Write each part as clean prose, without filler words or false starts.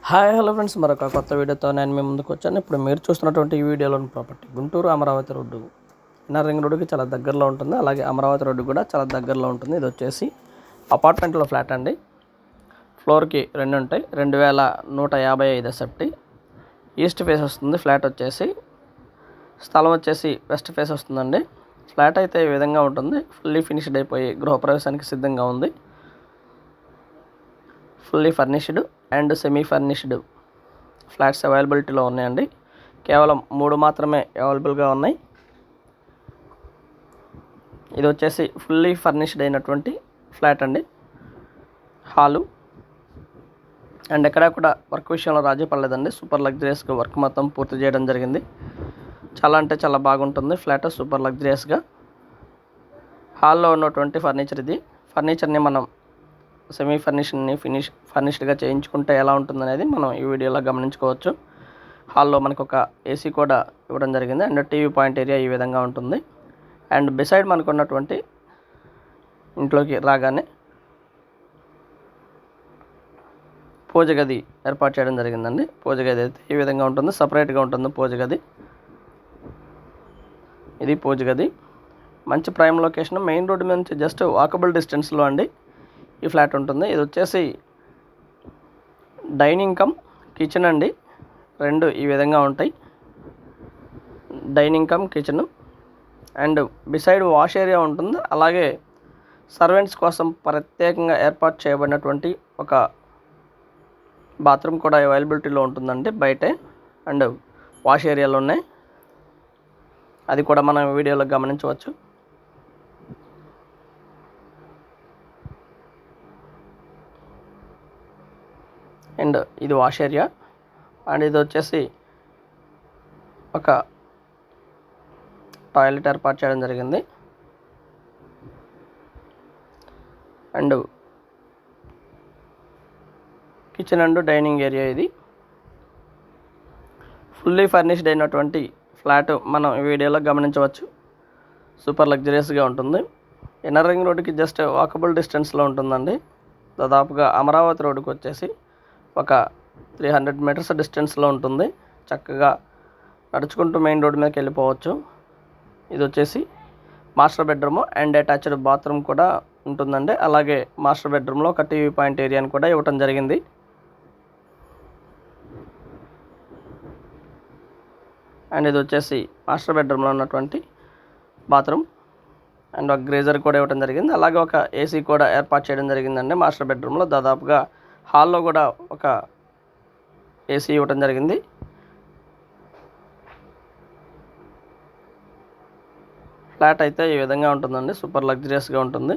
Hi hello friends, మరొక కొత్త వీడియోతో నేను మీ ముందుకు వచ్చాను. ఇప్పుడు మీరు చూస్తున్నటువంటి ఈ వీడియోలోని property Guntur Amaravati road, inner ring రోడ్డుకి చాలా దగ్గరలో ఉంటుంది. అలాగే అమరావతి రోడ్డు కూడా చాలా దగ్గరలో ఉంటుంది. ఇది వచ్చేసి అపార్ట్మెంట్లో ఫ్లాట్ అండి. ఫ్లోర్కి 2 ఉంటాయి. 2155 సెప్టీ. ఈస్ట్ ఫేస్ వస్తుంది. ఫ్లాట్ వచ్చేసి స్థలం వచ్చేసి వెస్ట్ ఫేస్ వస్తుందండి. ఫ్లాట్ అయితే ఈ విధంగా ఉంటుంది. ఫుల్లీ ఫినిష్డ్ అయిపోయి గృహప్రవేశానికి సిద్ధంగా ఉంది. Fully furnished and semi furnished flats అవైలబిలిటీలో ఉన్నాయండి. కేవలం 3 మాత్రమే అవైలబుల్గా ఉన్నాయి. ఇది వచ్చేసి ఫుల్లీ ఫర్నిష్డ్ అయినటువంటి ఫ్లాట్ అండి. హాలు అండ్ ఎక్కడా కూడా వర్క్ విషయంలో రాజీ పడలేదండి. సూపర్ లగ్జరియస్గా వర్క్ మొత్తం పూర్తి చేయడం జరిగింది. చాలా అంటే చాలా బాగుంటుంది ఫ్లాట్, సూపర్ లగ్జరియస్గా. హాల్లో ఉన్నటువంటి ఫర్నిచర్ ఇది. ఫర్నిచర్ని మనం సెమీ ఫర్నిష్డ్గా చేయించుకుంటే ఎలా ఉంటుందనేది మనం ఈ వీడియోలో గమనించుకోవచ్చు. హాల్లో మనకు ఒక ఏసీ కూడా ఇవ్వడం జరిగింది అండ్ టీవీ పాయింట్ ఏరియా ఈ విధంగా ఉంటుంది. అండ్ బిసైడ్ మనకు ఉన్నటువంటి ఇంట్లోకి రాగానే పూజ గది ఏర్పాటు చేయడం జరిగిందండి. పూజ గది అయితే ఈ విధంగా ఉంటుంది, సపరేట్గా ఉంటుంది పూజ గది. ఇది పూజ గది. మంచి ప్రైమ్ లొకేషన్, మెయిన్ రోడ్డు మీద నుంచి జస్ట్ వాకబుల్ డిస్టెన్స్లో అండి ఈ ఫ్లాట్ ఉంటుంది. ఇది వచ్చేసి డైనింగ్ కమ్ కిచెన్ అండి. 2 ఈ విధంగా ఉంటాయి. Dining come kitchen and beside wash area ఉంటుంది. అలాగే సర్వెంట్స్ కోసం ప్రత్యేకంగా ఏర్పాటు చేయబడినటువంటి ఒక బాత్రూమ్ కూడా అవైలబిలిటీలో ఉంటుందండి బయటే. అండ్ వాష్ ఏరియాలోనే అది కూడా మనం వీడియోలో గమనించవచ్చు. అండ్ ఇది వాష్ ఏరియా అండ్ ఇది వచ్చేసి ఒక టాయిలెట్ ఏర్పాటు చేయడం జరిగింది. And kitchen and dining area ఇది. ఫుల్లీ ఫర్నిష్డ్ అయినటువంటి ఫ్లాట్ మనం ఈ వీడియోలో గమనించవచ్చు. సూపర్ లగ్జరియస్గా ఉంటుంది. ఇన్నర్ రింగ్ రోడ్డుకి జస్ట్ వాకబుల్ డిస్టెన్స్లో ఉంటుందండి. దాదాపుగా అమరావతి రోడ్డుకి వచ్చేసి ఒక 300 మీటర్స్ డిస్టెన్స్లో ఉంటుంది. చక్కగా నడుచుకుంటూ మెయిన్ రోడ్డు మీదకి వెళ్ళిపోవచ్చు. ఇది వచ్చేసి master bedroom and attached bathroom కూడా ఉంటుందండి. అలాగే మాస్టర్ బెడ్రూమ్లో ఒక టీవీ పాయింట్ ఏరియాని కూడా ఇవ్వటం జరిగింది. అండ్ ఇది వచ్చేసి మాస్టర్ బెడ్రూమ్లో ఉన్నటువంటి బాత్రూమ్ అండ్ ఒక గ్రేజర్ కూడా ఇవ్వడం జరిగింది. అలాగే ఒక ఏసీ కూడా ఏర్పాటు చేయడం జరిగిందండి మాస్టర్ బెడ్రూమ్లో. దాదాపుగా హాల్లో కూడా ఒక ఏసీ ఇవ్వడం జరిగింది. ఫ్లాట్ అయితే ఈ విధంగా ఉంటుందండి, సూపర్ లగ్జరియస్గా ఉంటుంది.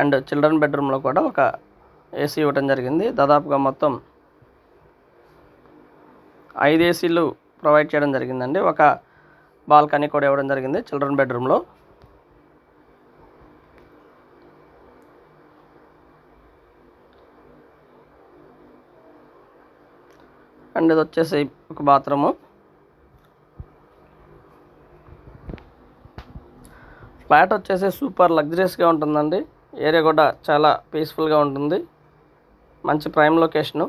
అండ్ చిల్డ్రన్ బెడ్రూమ్లో కూడా ఒక ఏసీ ఇవ్వడం జరిగింది. దాదాపుగా మొత్తం 5 ఏసీలు ప్రొవైడ్ చేయడం జరిగిందండి. ఒక బాల్కనీ కూడా ఇవ్వడం జరిగింది చిల్డ్రన్ బెడ్రూమ్లో. అండ్ ఇది వచ్చేసి ఒక బాత్రూము. ఫ్లాట్ వచ్చేసి సూపర్ లగ్జరియస్గా ఉంటుందండి. ఏరియా కూడా చాలా పీస్ఫుల్గా ఉంటుంది. మంచి ప్రైమ్ లొకేషను.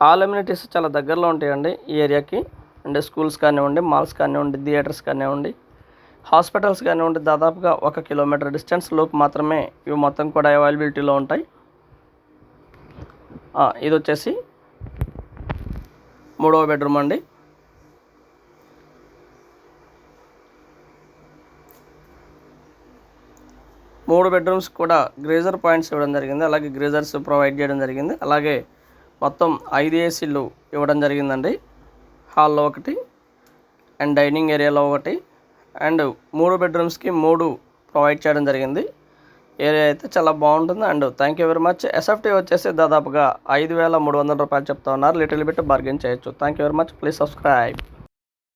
ఆల్ అమ్యూనిటీస్ చాలా దగ్గరలో ఉంటాయండి ఈ ఏరియాకి. అండ్ స్కూల్స్ కానివ్వండి, మాల్స్ కానివ్వండి, థియేటర్స్ కానివ్వండి, హాస్పిటల్స్ కానివ్వండి, దాదాపుగా 1 కిలోమీటర్ డిస్టెన్స్ లోపు మాత్రమే ఇవి మొత్తం కూడా అవైలబిలిటీలో ఉంటాయి. ఇది వచ్చేసి 3వ బెడ్రూమ్ అండి. మూడు బెడ్రూమ్స్ కూడా గ్రేజర్ పాయింట్స్ ఇవ్వడం జరిగింది. అలాగే గ్రేజర్స్ ప్రొవైడ్ చేయడం జరిగింది. అలాగే మొత్తం 5 ఏసీలు ఇవ్వడం జరిగిందండి. హాల్లో ఒకటి అండ్ డైనింగ్ ఏరియాలో ఒకటి అండ్ 3 బెడ్రూమ్స్కి 3 ప్రొవైడ్ చేయడం జరిగింది. ఏరియా అయితే చాలా బాగుంటుంది. And thank you very much. SFT వచ్చేసి దాదాపుగా 5,300 రూపాయలు చెప్తా ఉన్నారు. లిటిల్ బిట్ బార్గెన్ చేయొచ్చు. Thank you very much. Please subscribe.